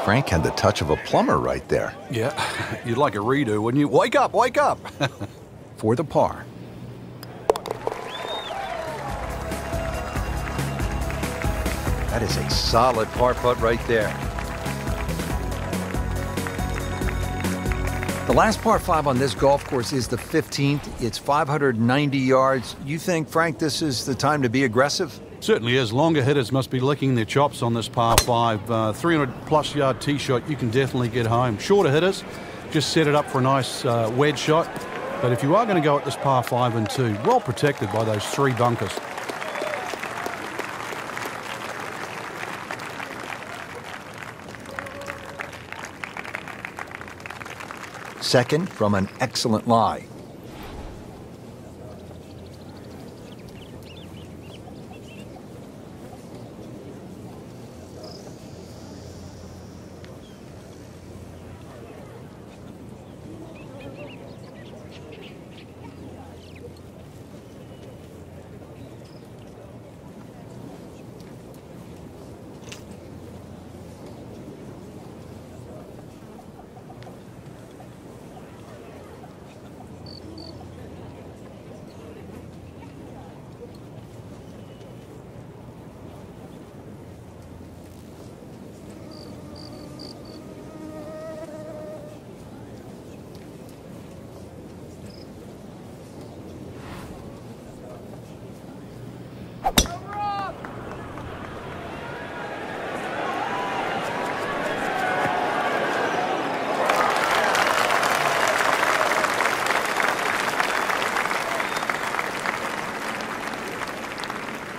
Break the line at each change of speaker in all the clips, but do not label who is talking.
Frank had the touch of a plumber right there.
Yeah, you'd like a redo, wouldn't you? Wake up, wake up!
For the par. That is a solid par putt right there. The last par 5 on this golf course is the 15th. It's 590 yards. You think, Frank, this is the time to be aggressive?
Certainly is. Longer hitters must be licking their chops on this par 5. 300-plus yard tee shot, you can definitely get home. Shorter hitters, just set it up for a nice wedge shot. But if you are going to go at this par 5 and 2, well protected by those 3 bunkers.
Second from an excellent lie.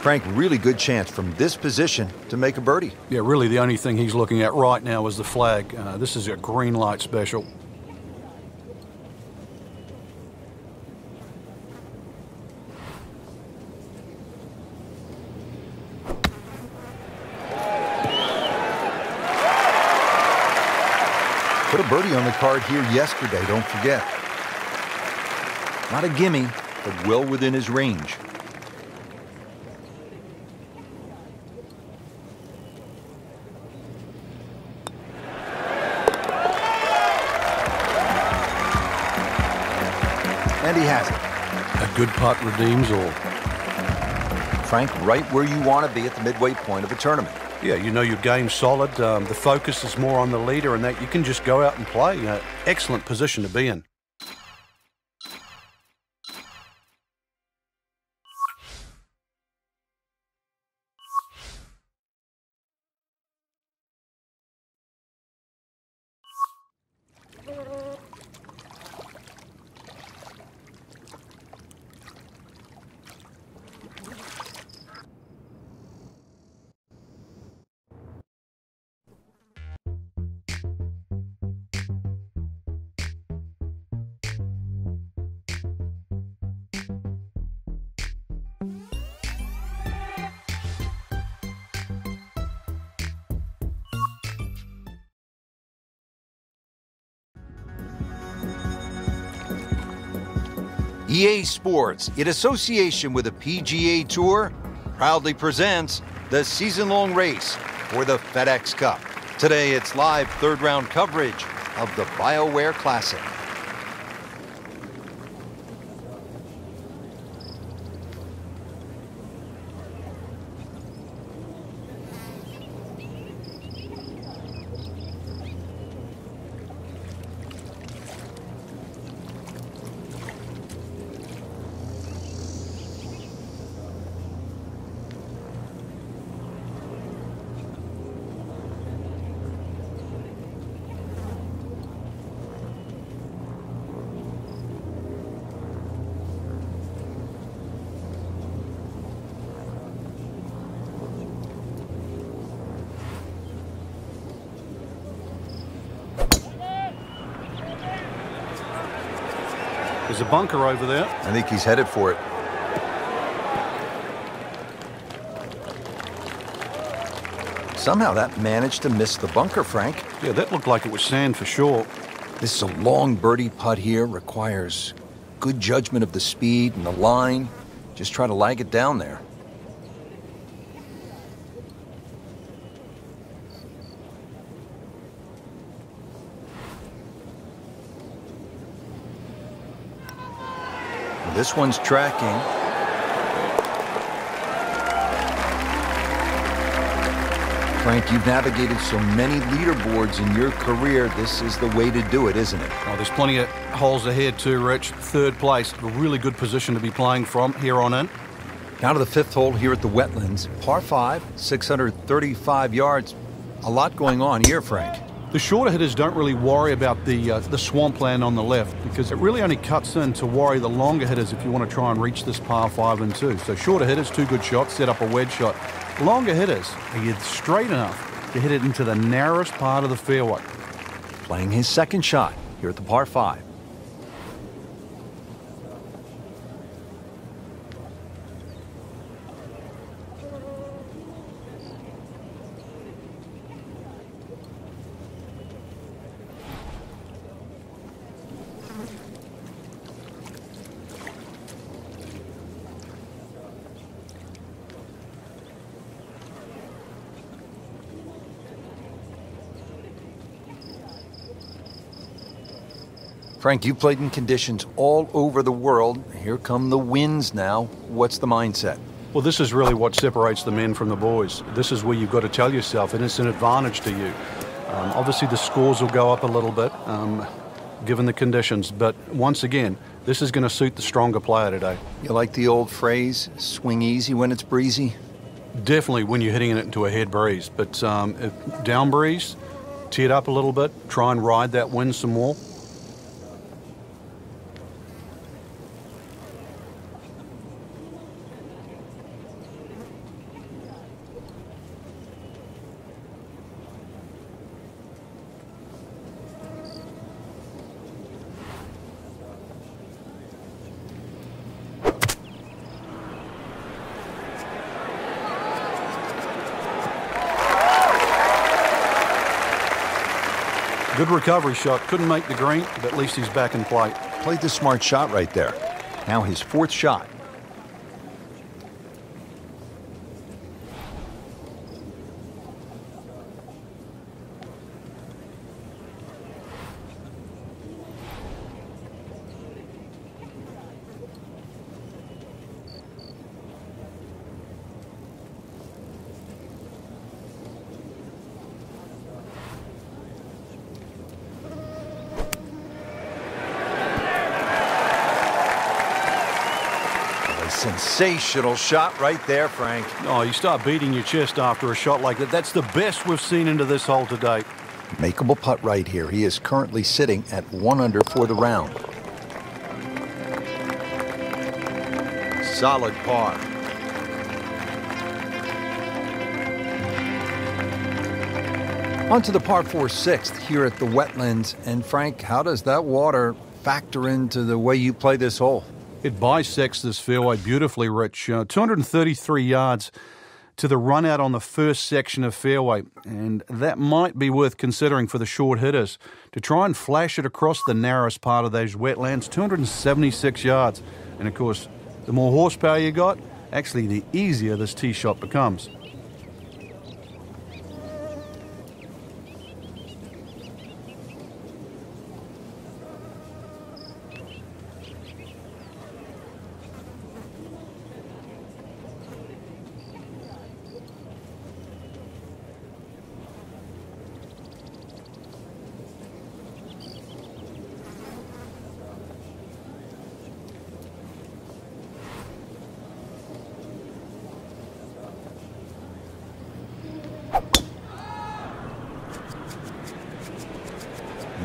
Frank, really good chance from this position to make a birdie.
Yeah, really the only thing he's looking at right now is the flag. This is a green light special.
Put a birdie on the card here yesterday, don't forget. Not a gimme, but well within his range. And he has it.
A good putt redeems all.
Frank, right where you want to be at the midway point of a tournament.
Yeah, you know your game's solid. The focus is more on the leader and that you can just go out and play. Excellent position to be in.
EA Sports, in association with the PGA Tour, proudly presents the season-long race for the FedEx Cup. Today, it's live third-round coverage of the BioWare Classic.
There's a bunker over there.
I think he's headed for it. Somehow that managed to miss the bunker, Frank.
Yeah, that looked like it was sand for sure.
This is a long birdie putt here. Requires good judgment of the speed and the line. Just try to lag it down there. This one's tracking. Frank, you've navigated so many leaderboards in your career. This is the way to do it, isn't it?
Oh, there's plenty of holes ahead too, Rich. Third place, a really good position to be playing from here on in.
Now to the fifth hole here at the Wetlands. Par 5, 635 yards. A lot going on here, Frank.
The shorter hitters don't really worry about the swampland on the left because it really only cuts in to worry the longer hitters if you want to try and reach this par 5 and 2. So shorter hitters, 2 good shots, set up a wedge shot. Longer hitters, are you straight enough to hit it into the narrowest part of the fairway?
Playing his second shot here at the par 5. Frank, you played in conditions all over the world. Here come the winds now. What's the mindset?
Well, this is really what separates the men from the boys. This is where you've got to tell yourself, and it's an advantage to you. Obviously, the scores will go up a little bit, given the conditions. But once again, this is going to suit the stronger player today.
You like the old phrase, swing easy when it's breezy?
Definitely when you're hitting it into a head breeze. But if down breeze, tee it up a little bit, try and ride that wind some more. Good recovery shot. Couldn't make the green, but at least he's back in play.
Played the smart shot right there. Now his fourth shot. Sensational shot right there, Frank.
Oh, you start beating your chest after a shot like that. That's the best we've seen into this hole to date.
Makeable putt right here. He is currently sitting at 1 under for the round. Solid par. On to the par 4 sixth here at the Wetlands. And Frank, how does that water factor into the way you play this hole?
It bisects this fairway beautifully, Rich. 233 yards to the run out on the first section of fairway. And that might be worth considering for the short hitters to try and flash it across the narrowest part of those wetlands, 276 yards. And of course, the more horsepower you got, actually the easier this tee shot becomes.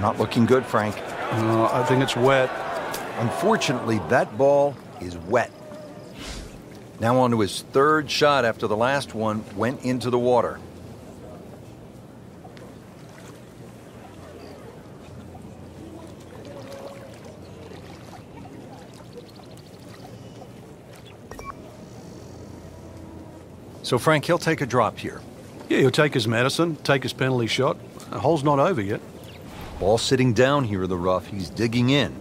Not looking good, Frank.
I think it's wet.
Unfortunately, that ball is wet. Now on to his third shot after the last one went into the water. So, Frank, he'll take a drop here.
Yeah, he'll take his medicine, take his penalty shot. The hole's not over yet.
Ball sitting down here in the rough. He's digging in.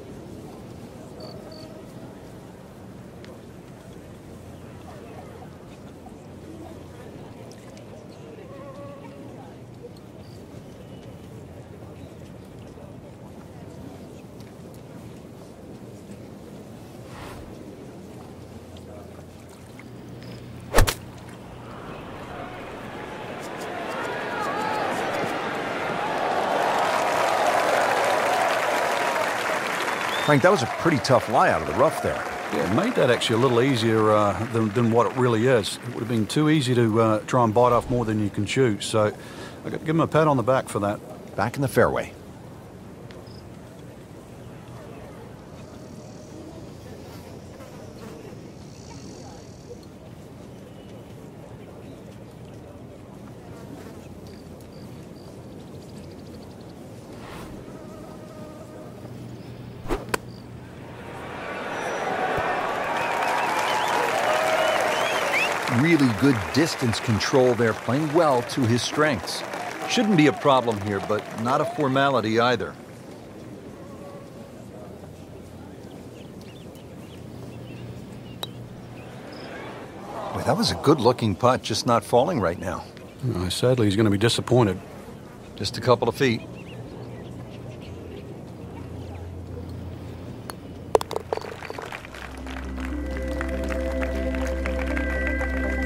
Frank, that was a pretty tough lie out of the rough there.
Yeah, it made that actually a little easier than what it really is. It would have been too easy to try and bite off more than you can chew. So I've got to give him a pat on the back for that.
Back in the fairway.
Really good distance control there, playing well to his strengths. Shouldn't be a problem here, but not a formality either. Boy, that was a good-looking putt, just not falling right now.
Sadly, he's going to be disappointed.
Just a couple of feet.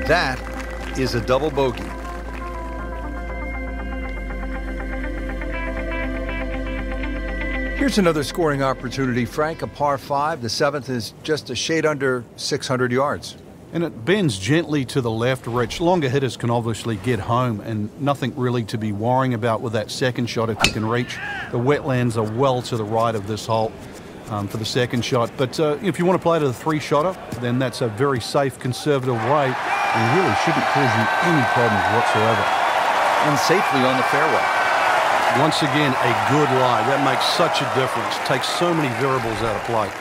That is a double bogey. Here's another scoring opportunity, Frank, a par 5. The 7th is just a shade under 600 yards.
And it bends gently to the left, Rich. Longer hitters can obviously get home, and nothing really to be worrying about with that second shot if you can reach. The wetlands are well to the right of this hole for the second shot. But if you want to play to the 3-shotter, then that's a very safe, conservative way, and really shouldn't cause you any problems whatsoever.
And safely on the fairway.
Once again, a good lie. That makes such a difference. Takes so many variables out of play.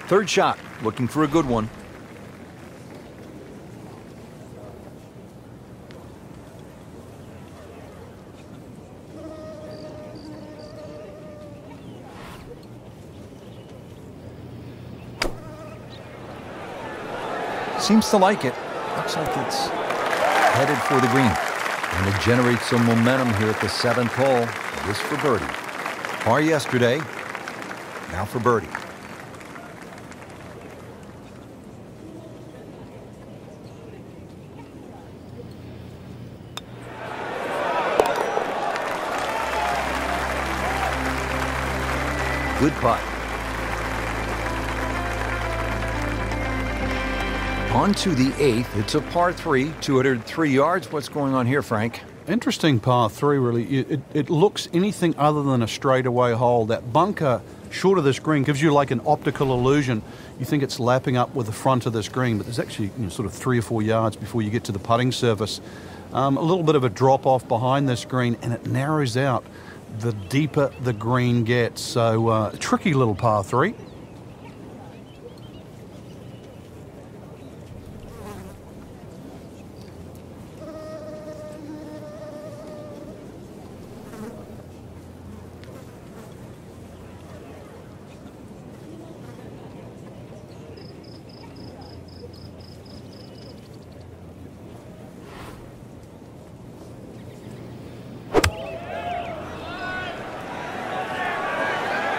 Third shot, looking for a good one. Seems to like it. Looks like it's headed for the green. And it generates some momentum here at the 7th hole. This for birdie. Par yesterday, now for birdie. Good putt. On to the 8th. It's a par 3, 203 yards. What's going on here, Frank?
Interesting par 3, really. It looks anything other than a straightaway hole. That bunker short of this green gives you like an optical illusion. You think it's lapping up with the front of this green, but there's actually sort of 3 or 4 yards before you get to the putting surface. A little bit of a drop off behind this green, and it narrows out the deeper the green gets. So tricky little par 3.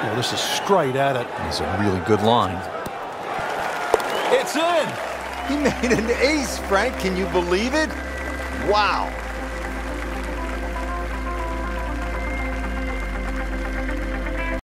Well, this is straight at it.
It's a really good line.
It's in!
He made an ace, Frank. Can you believe it? Wow.